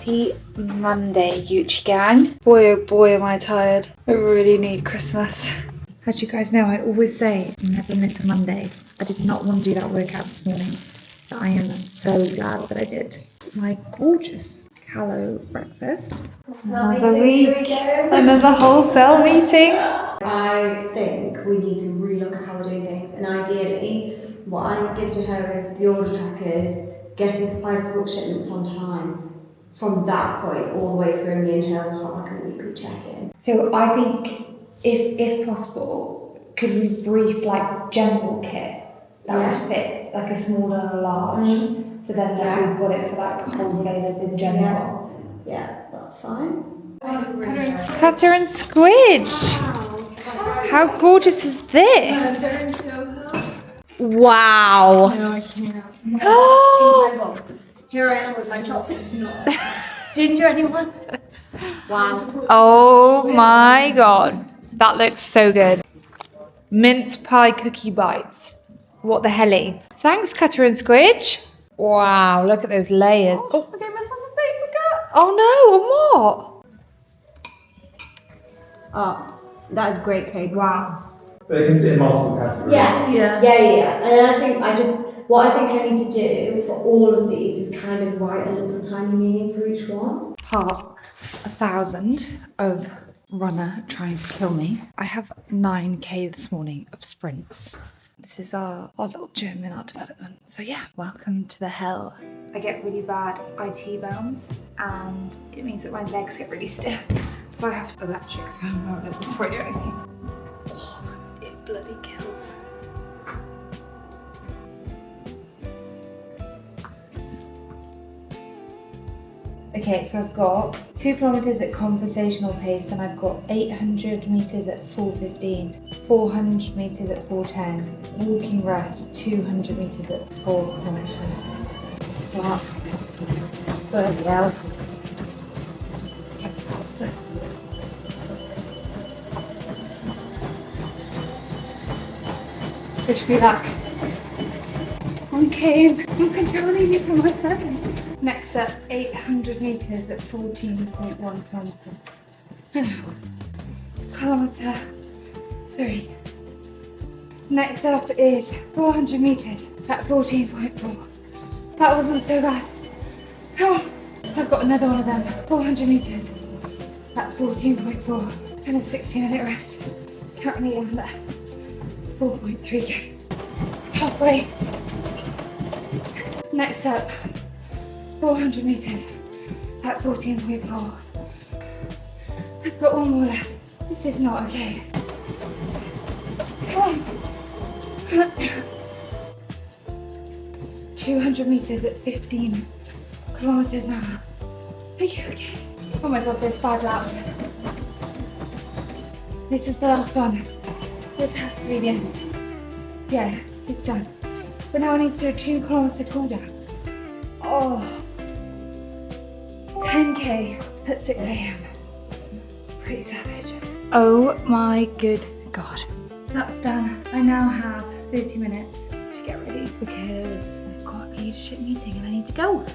Happy Monday, Gucci gang. Boy oh boy am I tired. I really need Christmas. As you guys know, I always say never miss a Monday. I did not want to do that workout this morning, but I am so glad that I did. My gorgeous callow breakfast. Another week, another wholesale meeting. I think we need to relook at how we're doing things, and ideally, what I would give to her is the order trackers, getting supplies to book shipments on time. From that point all the way through, me and her will have like a weekly check-in. So I think, if possible, could we brief like general kit that would fit, like a small and a large, so then we've got it for like wholesalers in general. Yeah, that's fine. Cutter and Squidge. How gorgeous is this? They're in Soho. Wow. No, I can't. Oh. Here I am with my chopsticks. Didn't do anyone. Wow. Oh my god. That looks so good. Mince pie cookie bites. What the helly? Thanks, Cutter and Squidge. Wow, look at those layers. Oh, I gave myself a paper cut. Oh no, on what? Oh, that is great cake. Wow. But it can sit in multiple categories. Yeah. And I think what I think I need to do for all of these is kind of write a little tiny meaning for each one. Part 1,000 of runner trying to kill me. I have 9k this morning of sprints. This is our little gym in our development. So yeah, welcome to the hell. I get really bad IT bounce and it means that my legs get really stiff. So I have to electric before I do anything. Oh, it bloody kills. Okay, so I've got 2 kilometers at conversational pace, and I've got 800 meters at 4:15, 400 meters at 4:10, walking rest, 200 meters at 4 permission. Stop. Bloody hell. Get faster. Wish me luck. Okay, I'm controlling you from my phone. Next up, 800 meters at 14.1 kilometers. Kilometer 3. Next up is 400 meters at 14.4. That wasn't so bad. Oh, I've got another one of them. 400 meters at 14.4 and a 60-minute rest. Currently on 4.3k. Halfway. Next up, 400 meters at 14.4. I've got one more left. This is not okay. 200 meters at 15 kilometers an hour. Are you okay? Oh my god, there's 5 laps. This is the last one. This has to be the end. Yeah, it's done. But now I need to do a 2 kilometer cool down. Oh. 10k at 6 a.m. Pretty savage. Oh my good god. That's done. I now have 30 minutes to get ready because I've got a leadership meeting and I need to go.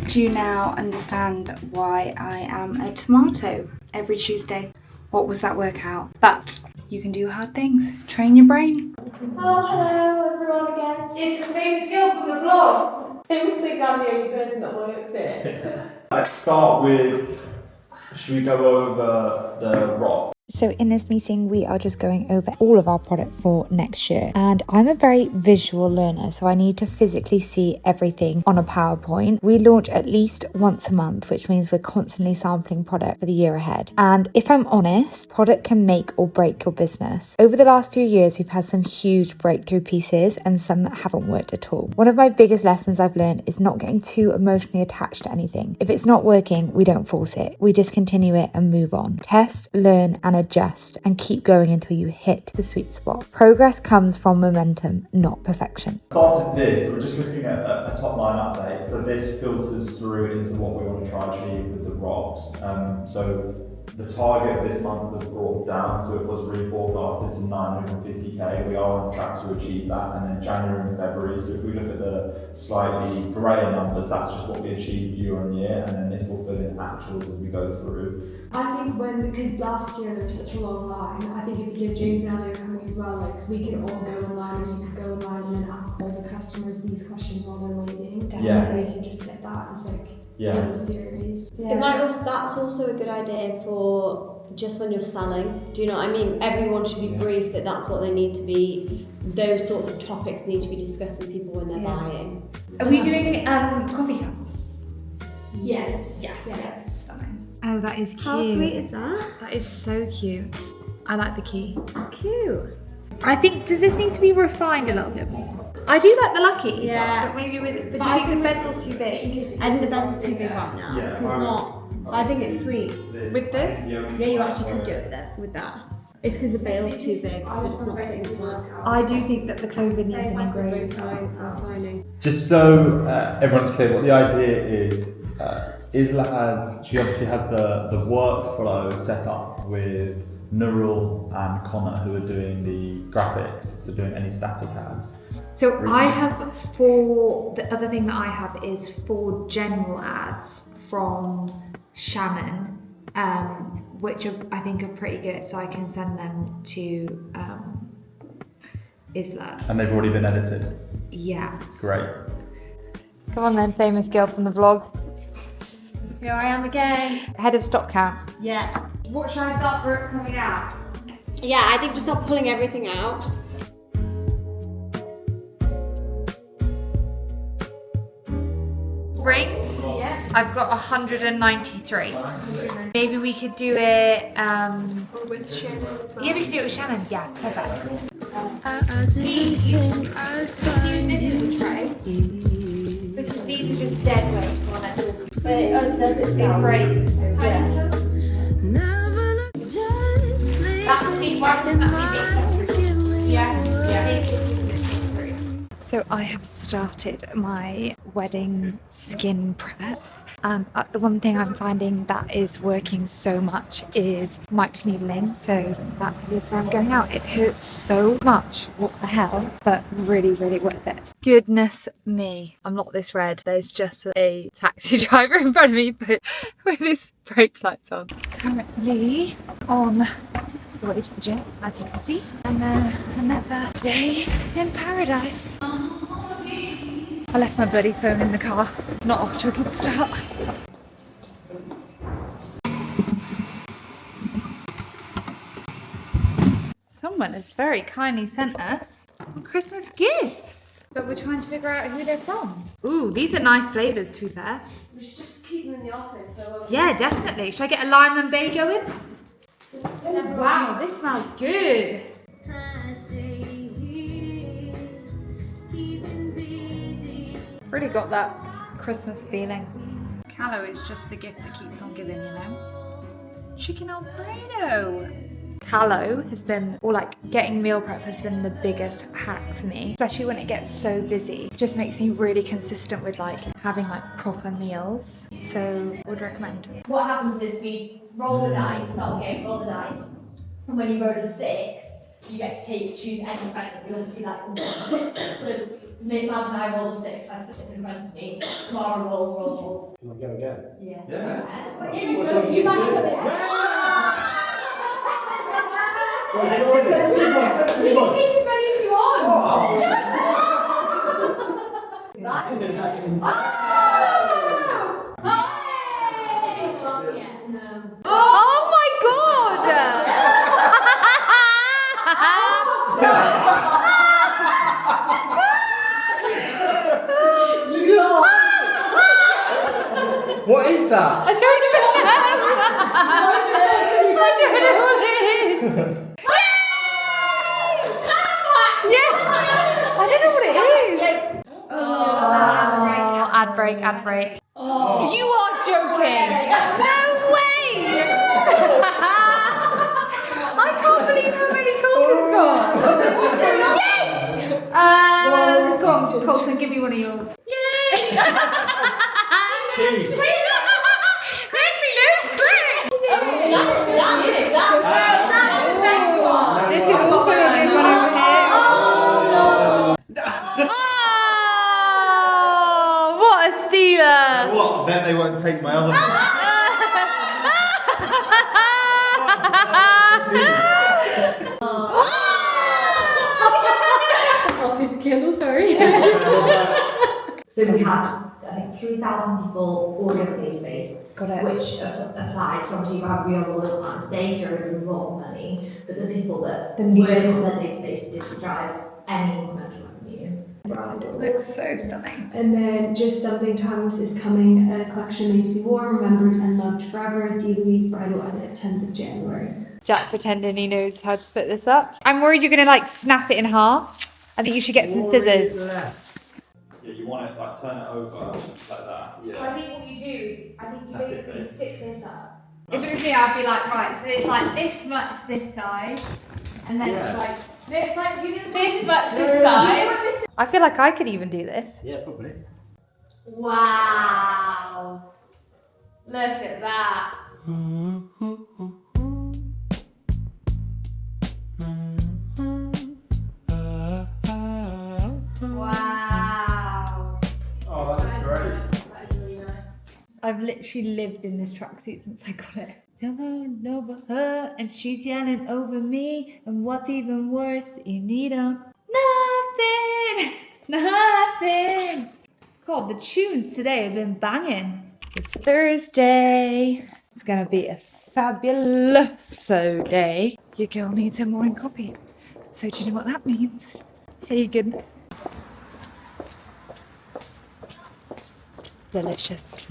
Do you now understand why I am a tomato every Tuesday? What was that workout? But you can do hard things. Train your brain. Oh, hello everyone again. It's the famous girl from the vlogs. It looks like I'm the only person that works here. Let's start with, should we go over the rock? So in this meeting, we are just going over all of our product for next year. And I'm a very visual learner, so I need to physically see everything on a PowerPoint. We launch at least once a month, which means we're constantly sampling product for the year ahead. And if I'm honest, product can make or break your business. Over the last few years, we've had some huge breakthrough pieces and some that haven't worked at all. One of my biggest lessons I've learned is not getting too emotionally attached to anything. If it's not working, we don't force it. We discontinue it and move on. Test, learn, and adjust and keep going until you hit the sweet spot. Progress comes from momentum, not perfection. Started this, we're just looking at a top line update. So this filters through into what we want to try and achieve with the rocks. So the target this month was brought down, so it was reforecasted to 950k. We are on track to achieve that, and then January and February. So if we look at the slightly greyer numbers, that's just what we achieved year on year, and then this will fill in actuals as we go through. I think because last year there was such a long line, I think if you give James and Elliot coming as well, like we could all go online, or you could go online and then ask all the customers these questions while they're waiting. Yeah. We can just get that as like Yeah. little series. It might also, that's also a good idea for just when you're selling. Do you know what I mean? Everyone should be briefed that that's what they need to be. Those sorts of topics need to be discussed with people when they're buying. Are we doing coffee cups? Yes. Yeah. Stunning. Oh, that is cute. How sweet is that? That is so cute. I like the key. It's cute. I think, does this need to be refined a little bit more? I do like the lucky. Yeah. But maybe with, but But do I you think the think bezel's too big? I think the bezel's too big right now. Yeah, It's not. I think it's sweet. With this? Yeah, you actually could do it with that. It's because the bail's too big, but it's not sitting flat. I do think that the clover needs an engraved. I'm finding. Just so everyone's clear, what the idea is, Isla she obviously has the workflow set up with Nurul and Connor, who are doing the graphics, so doing any static ads. So I have the other thing that I have is 4 general ads from Shannon, which I think are pretty good, so I can send them to Isla. And they've already been edited. Yeah. Great. Come on then, famous girl from the vlog. Here I am again. Head of stock count. Yeah. What should I start coming out? Yeah, I think just start pulling everything out. Rings? Yeah. I've got 193. Maybe we could do it. Or with Shannon as well. Yeah, we could do it with Shannon. Yeah, perfect. Use this as a tray. Because these are just dead weight on it. But it does itself. Great. Yeah. That would be why doesn't that be the accessory? Yeah. So I have started my wedding skin prep. The one thing I'm finding that is working so much is microneedling. So that is where I'm going out. It hurts so much. What the hell? But really, really worth it. Goodness me. I'm not this red. There's just a taxi driver in front of me but with his brake lights on. Currently on the way to the gym, as you can see. And another day in paradise. I left my bloody phone in the car. Not off to a good start. Someone has very kindly sent us Christmas gifts, but we're trying to figure out who they're from. Ooh, these are nice flavours to be fair. We should just keep them in the office. Yeah, definitely. Should I get a lime and bay going? Oh, wow, this smells good. Really got that Christmas feeling. Callo is just the gift that keeps on giving, you know? Chicken Alfredo! Callo has been, or like getting meal prep has been the biggest hack for me, especially when it gets so busy. It just makes me really consistent with like having like proper meals. So would recommend. What happens is we roll the dice, start the game, roll the dice, and when you roll a 6, you get to choose any present. You obviously like so imagine I roll a 6, I put this in front of me. Clara rolls. Can I go again? Yeah. Yeah. Yeah, you go. You might have it. You can take as many as you want. Oh my god! What is that? I don't know what it is. Yeah! I don't know what it is. Oh, ad break. You are joking! No way! I can't believe how many Colton's got! Yes! Go on, Colton, give me one of yours. Yay! Cheese. Make me look quick! not, then they won't take my other I'll take the candle, sorry. So we had, I think, 3,000 people already on the database, Got it. which applied. So obviously, you have real loyal fans. They drove a lot of money, but the people that weren't on their database didn't drive any incremental revenue. Looks so stunning. And then just something timeless is coming, a collection made to be worn, remembered and loved forever. D. Louise bridal edit, 10th of January. Jack pretending he knows how to split this up. I'm worried you're gonna like snap it in half. I think you should get some scissors. Yeah, you want it like turn it over like that. I think what you do is, I think you That's it, basically babe. stick this up. If it was me, I'd be like, right, so it's like this much this side, and then it's like this much this side. I feel like I could even do this. Yeah, probably. Wow. Look at that. Wow. Oh, that's great. I've literally lived in this tracksuit since I got it. Jumping over her and she's yelling over me. And what's even worse, you need on nothing, nothing. God, the tunes today have been banging. It's Thursday. It's gonna be a fabulous day. Your girl needs her morning coffee. So do you know what that means? Hagen. Delicious.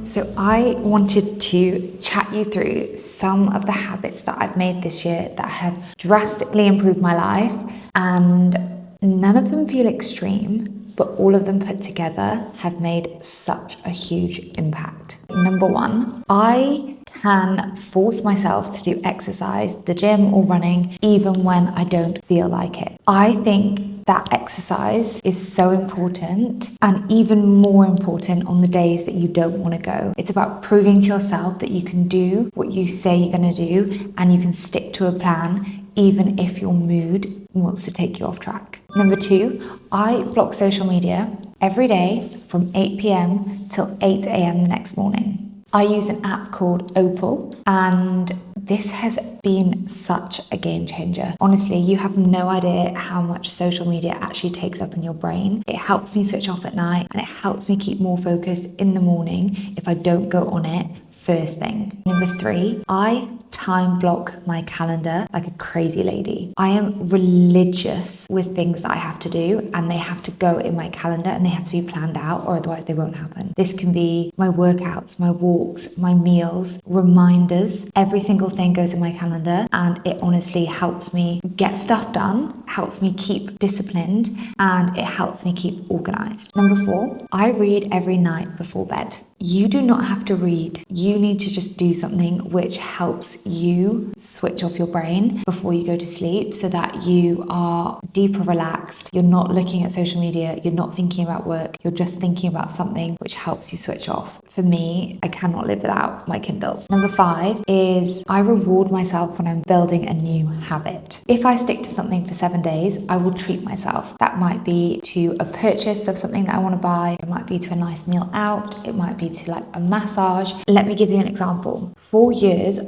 So I wanted to chat you through some of the habits that I've made this year that have drastically improved my life, and none of them feel extreme, but all of them put together have made such a huge impact. Number one, I can force myself to do exercise, the gym or running, even when I don't feel like it. I think that exercise is so important, and even more important on the days that you don't want to go. It's about proving to yourself that you can do what you say you're going to do, and you can stick to a plan even if your mood wants to take you off track. Number two, I block social media every day from 8 p.m. till 8 a.m. the next morning. I use an app called Opal, and this has been such a game changer. Honestly, you have no idea how much social media actually takes up in your brain. It helps me switch off at night, and it helps me keep more focused in the morning if I don't go on it first thing. Number three, I time block my calendar like a crazy lady. I am religious with things that I have to do, and they have to go in my calendar and they have to be planned out, or otherwise they won't happen. This can be my workouts, my walks, my meals, reminders. Every single thing goes in my calendar, and it honestly helps me get stuff done, helps me keep disciplined, and it helps me keep organized. Number four, I read every night before bed. You do not have to read. You need to just do something which helps you switch off your brain before you go to sleep, so that you are deeper relaxed. You're not looking at social media. You're not thinking about work. You're just thinking about something which helps you switch off. For me, I cannot live without my Kindle. Number five is I reward myself when I'm building a new habit. If I stick to something for 7 days, I will treat myself. That might be to a purchase of something that I want to buy. It might be to a nice meal out. It might be to like a massage. Let me give you an example. 4 years,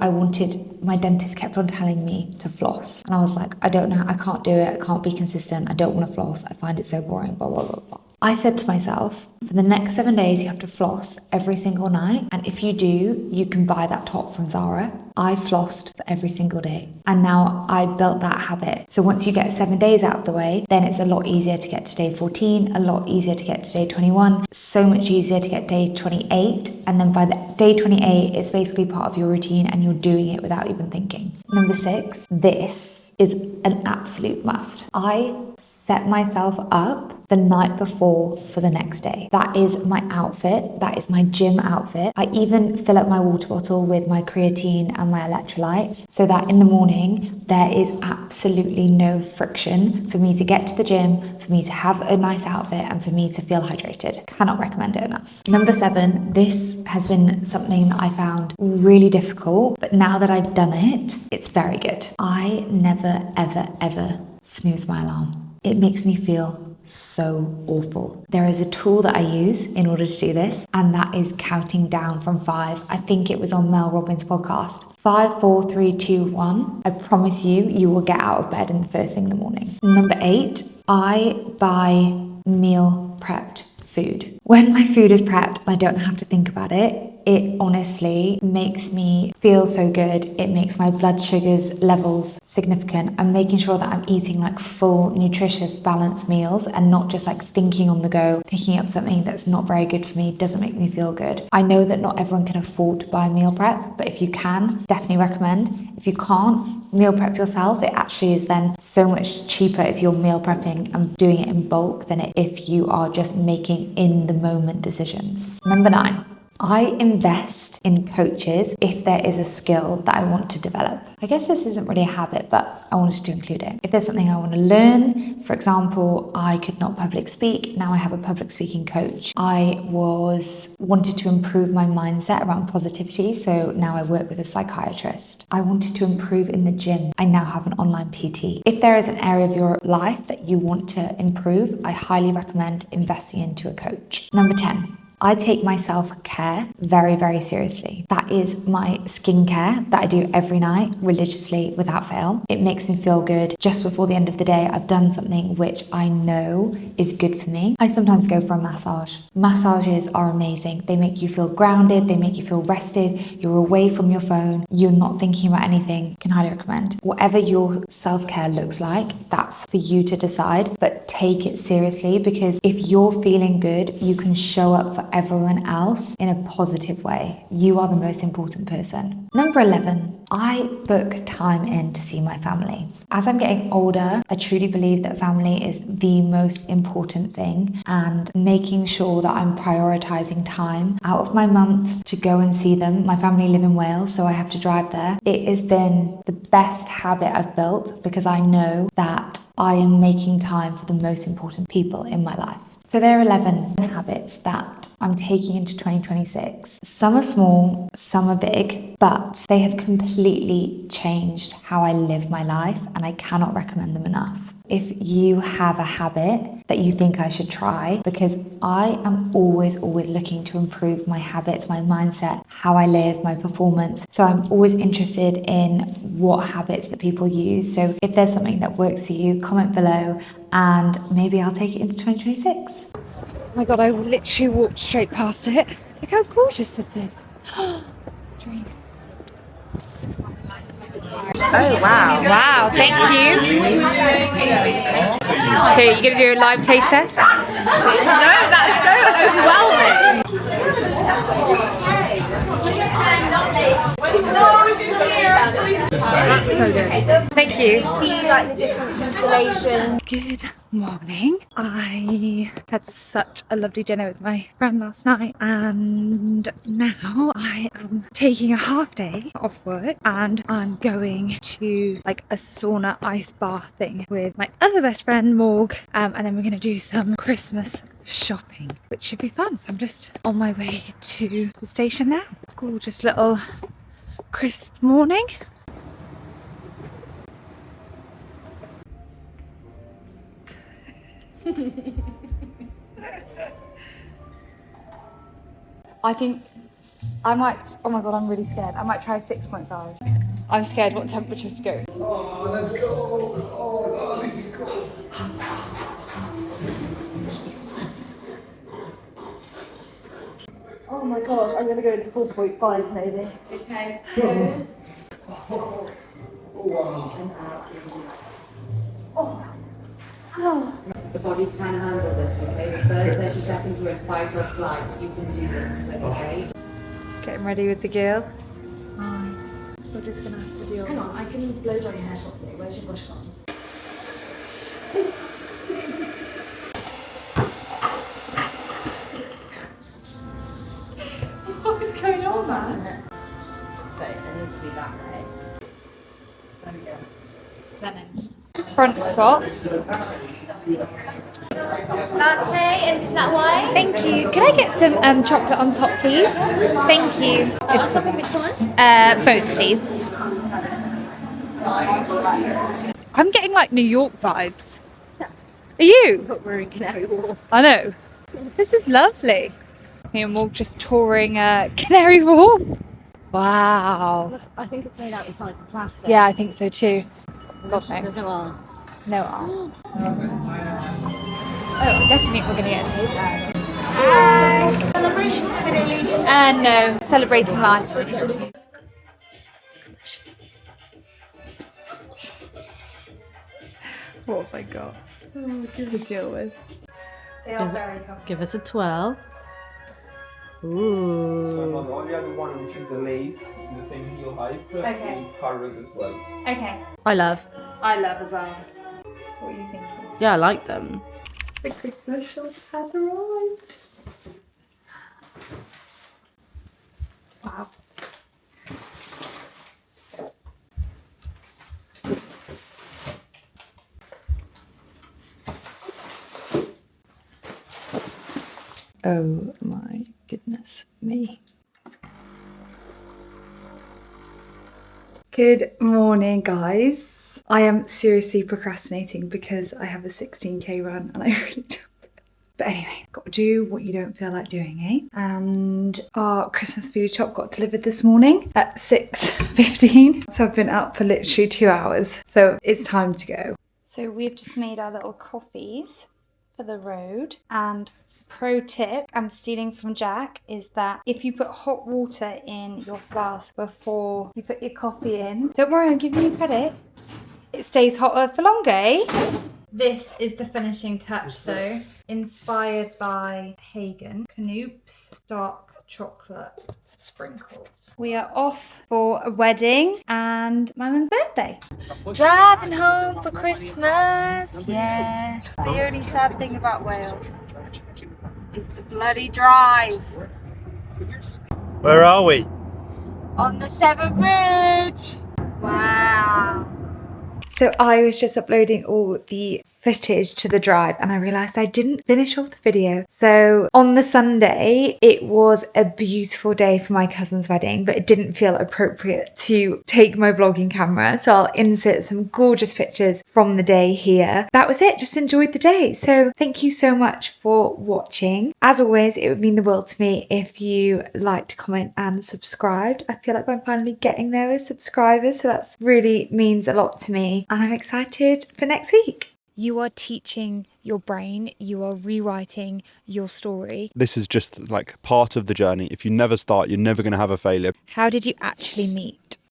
my dentist kept on telling me to floss. And I was like, I don't know, I can't do it. I can't be consistent. I don't want to floss. I find it so boring, blah, blah, blah, blah. I said to myself, for the next 7 days, you have to floss every single night. And if you do, you can buy that top from Zara. I flossed for every single day. And now I built that habit. So once you get 7 days out of the way, then it's a lot easier to get to day 14, a lot easier to get to day 21, so much easier to get day 28. And then by the day 28, it's basically part of your routine and you're doing it without even thinking. Number six, this is an absolute must. I set myself up the night before for the next day. That is my outfit. That is my gym outfit. I even fill up my water bottle with my creatine and my electrolytes, so that in the morning there is absolutely no friction for me to get to the gym, for me to have a nice outfit, and for me to feel hydrated. Cannot recommend it enough. Number seven, this has been something that I found really difficult, but now that I've done it, it's very good. I never, ever, ever snooze my alarm. It makes me feel so awful. There is a tool that I use in order to do this, and that is counting down from 5. I think it was on Mel Robbins' podcast. 5, 4, 3, 2, 1. I promise you, you will get out of bed in the first thing in the morning. Number 8, I buy meal prepped food. When my food is prepped and I don't have to think about it, it honestly makes me feel so good. It makes my blood sugars levels significant. I'm making sure that I'm eating like full, nutritious, balanced meals and not just like thinking on the go, picking up something that's not very good for me, doesn't make me feel good. I know that not everyone can afford to buy meal prep, but if you can, definitely recommend. If you can't, meal prep yourself. It actually is then so much cheaper if you're meal prepping and doing it in bulk than if you are just making in the moment decisions. Number 9. I invest in coaches if there is a skill that I want to develop. I guess this isn't really a habit, but I wanted to include it. If there's something I want to learn, for example, I could not public speak. Now I have a public speaking coach. I wanted to improve my mindset around positivity, so now I work with a psychiatrist. I wanted to improve in the gym. I now have an online PT. If there is an area of your life that you want to improve, I highly recommend investing into a coach. Number 10. I take my self-care very, very seriously. That is my skincare that I do every night religiously without fail. It makes me feel good. Just before the end of the day, I've done something which I know is good for me. I sometimes go for a massage. Massages are amazing. They make you feel grounded. They make you feel rested. You're away from your phone. You're not thinking about anything. Can highly recommend. Whatever your self-care looks like, that's for you to decide, but take it seriously, because if you're feeling good, you can show up for everyone else in a positive way. You are the most important person. Number 11, I book time in to see my family. As I'm getting older, I truly believe that family is the most important thing, and making sure that I'm prioritizing time out of my month to go and see them. My family live in Wales, so I have to drive there. It has been the best habit I've built because I know that I am making time for the most important people in my life. So there are 11 habits that I'm taking into 2026. Some are small, some are big, but they have completely changed how I live my life, and I cannot recommend them enough. If you have a habit that you think I should try, because I am always looking to improve my habits, my mindset, how I live, my performance. So I'm always interested in what habits that people use. So if there's something that works for you, comment below and maybe I'll take it into 2026. Oh my god, I literally walked straight past it. Look how gorgeous this is. Dream. Oh wow. Wow, thank you. Okay, you gonna do a live taste test? No, that's so overwhelming. That's so good. Thank you. See like the different constellations. Good morning. I had such a lovely dinner with my friend last night, and now I am taking a half day off work and I'm going to like a sauna ice bath thing with my other best friend Morg, and then we're going to do some Christmas shopping, which should be fun. So I'm just on my way to the station now. Gorgeous little crisp morning. I think I might, oh my god, I'm really scared. I might try 6.5. I'm scared what temperature to go. Oh, let's go. Oh, this is cool. Oh my god, I'm gonna go with 4.5 maybe. Okay, pose. Oh, wow. The body can handle this, okay? The first 30 seconds we're in fight or flight, you can do this, okay? Getting ready with the girl. We're just gonna have to deal. Hang on, I can blow dry your hair properly. Where's your brush gone? What is going on, man? So it needs to be that way. There we go. Stunning. Front spots. Latte and flat white. Thank you. Can I get some chocolate on top, please? Thank you. On top of which one? Both, please. I'm getting like New York vibes. Are you? But we're in Canary Wharf. I know. This is lovely. Me and Morg just touring Canary Wharf. Wow. I think it's made out of recycled plastic. Yeah, I think so too. God There's knows. no arm. No arm. Oh, definitely we're going to get a taste there. Hi. Celebrations today. No, celebrating life. What have I got to deal with? They are very comfortable. Give us a twirl. So Ooh. not the only other one, which is the lace in the same heel height, Okay. is carrot as well. Okay. I love. I love as well. What are you thinking? Yeah, I like them. The Christmas shop has arrived. Wow. Oh my goodness me. Good morning, guys. I am seriously procrastinating because I have a 16k run and I really don't. But anyway, got to do what you don't feel like doing, eh? And our Christmas food shop got delivered this morning at 6:15. So I've been up for literally 2 hours. So it's time to go. So we've just made our little coffees for the road. And pro tip I'm stealing from Jack is that if you put hot water in your flask before you put your coffee in, don't worry, I'm giving you credit. It stays hotter for longer, eh? This is the finishing touch though, inspired by Hagen. Canoops dark chocolate sprinkles. We are off for a wedding and my mum's birthday. Driving home for Christmas, yeah. The only sad thing about Wales is the bloody drive. Where are we? On the Severn Bridge. Wow. So I was just uploading all the footage to the drive and I realised I didn't finish off the video. So on the Sunday, it was a beautiful day for my cousin's wedding, but it didn't feel appropriate to take my vlogging camera. So I'll insert some gorgeous pictures from the day here. That was it, just enjoyed the day. So thank you so much for watching. As always, it would mean the world to me if you liked, comment and subscribed. I feel like I'm finally getting there with subscribers, so that really means a lot to me. And I'm excited for next week. You are teaching your brain, you are rewriting your story. This is just like part of the journey. If you never start, you're never going to have a failure. How did you actually meet?